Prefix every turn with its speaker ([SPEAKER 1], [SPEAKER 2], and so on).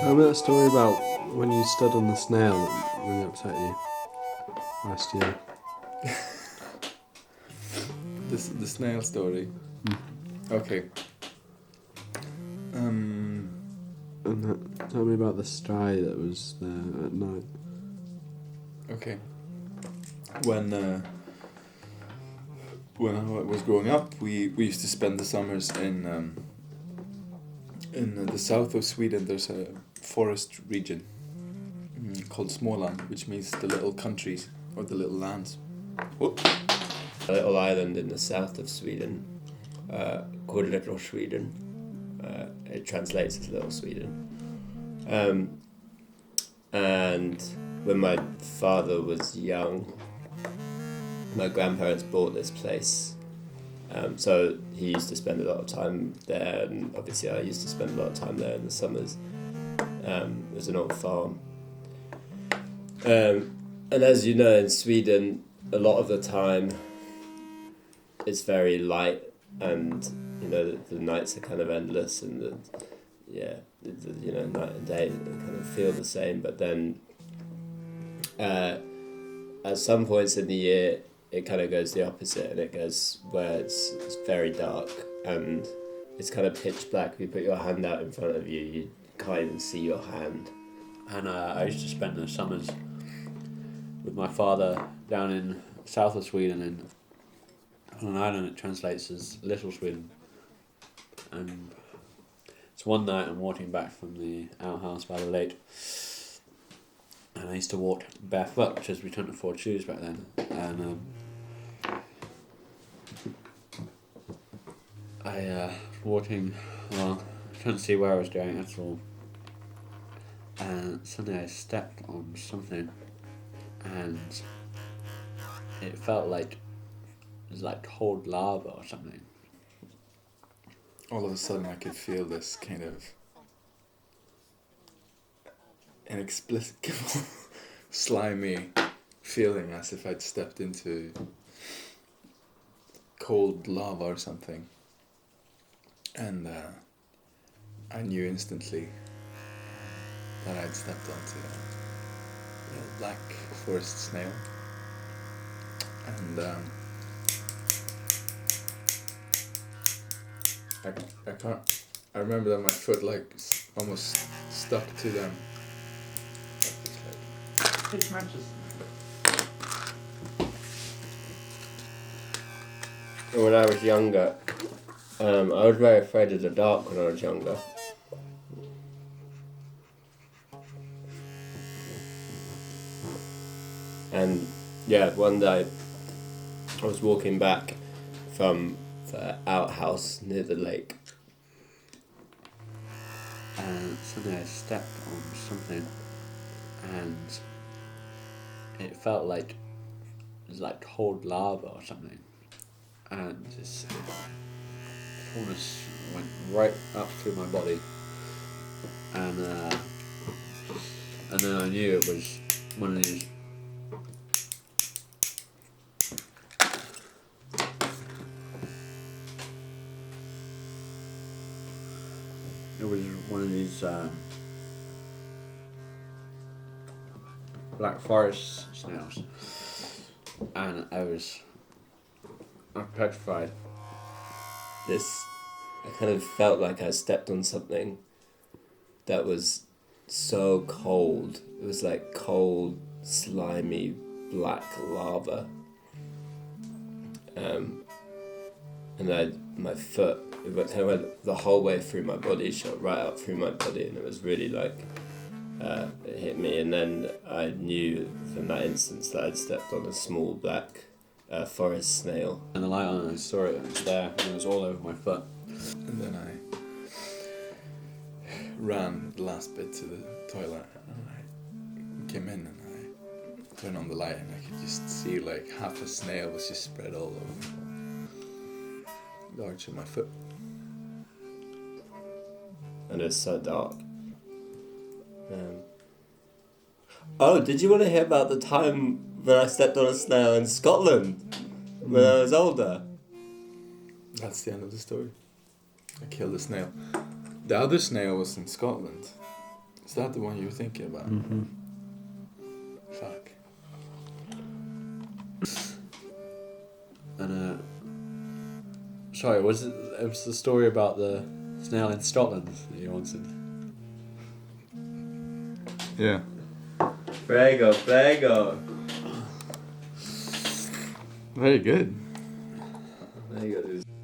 [SPEAKER 1] Tell me that story about when you stood on the snail that really upset you last year.
[SPEAKER 2] The snail story. Okay.
[SPEAKER 1] And tell me about the stray that was there at night.
[SPEAKER 2] Okay. When I was growing up, we used to spend the summers in the south of Sweden. There's a forest region called Småland, which means the little countries or the little lands. Whoop.
[SPEAKER 3] A little island in the south of Sweden, called Little Sweden. It translates as Little Sweden. And when my father was young, my grandparents bought this place. So he used to spend a lot of time there, and obviously I used to spend a lot of time there in the summers. It was an old farm. And as you know, in Sweden, a lot of the time it's very light, and you know the nights are kind of endless, and night and day kind of feel the same. But then at some points in the year, it kind of goes the opposite, and it goes where it's very dark and it's kind of pitch black. If you put your hand out in front of you, you can't even see your hand.
[SPEAKER 1] And I used to spend the summers with my father down in south of Sweden on an island that translates as Little Sweden. And it's one night I'm walking back from the outhouse by the lake, and I used to walk barefoot because we couldn't afford shoes back then. And I walking along, I couldn't see where I was going at all. And suddenly I stepped on something, and it felt like it was like cold lava or something.
[SPEAKER 2] All of a sudden, I could feel this kind of inexplicable, slimy feeling, as if I'd stepped into cold lava or something. And I knew instantly that I'd stepped onto a little black forest snail. And I remember that my foot almost stuck to them.
[SPEAKER 1] It matches.
[SPEAKER 3] When I was younger, I was very afraid of the dark when I was younger. And yeah, one day I was walking back from the outhouse near the lake.
[SPEAKER 1] And suddenly I stepped on something, and it felt like it was like cold lava or something. And it almost went right up through my body. And then I knew it was one of these. It was one of these black forest snails, and I'm petrified.
[SPEAKER 3] I kind of felt like I stepped on something that was so cold. It was like cold, slimy, black lava. And my foot, it kind of went the whole way through my body, shot right up through my body, and it was really like, it hit me. And then I knew from that instance that I'd stepped on a small black forest snail.
[SPEAKER 1] And the light on, I saw it, it was there, and it was all over my foot.
[SPEAKER 2] And then I ran the last bit to the toilet, and I came in and I turned on the light, and I could just see like half a snail was just spread all over the arch of my foot.
[SPEAKER 3] And it's so dark. Oh, did you want to hear about the time when I stepped on a snail in Scotland when I was older?
[SPEAKER 2] That's the end of the story. I killed a snail. The other snail was in Scotland. Is that the one you were thinking about?
[SPEAKER 1] Mm-hmm.
[SPEAKER 2] Fuck.
[SPEAKER 1] And sorry, was it? It was the story about the snail in Scotland that you wanted.
[SPEAKER 2] Yeah.
[SPEAKER 3] Prego, prego.
[SPEAKER 2] Very good.
[SPEAKER 3] There you go.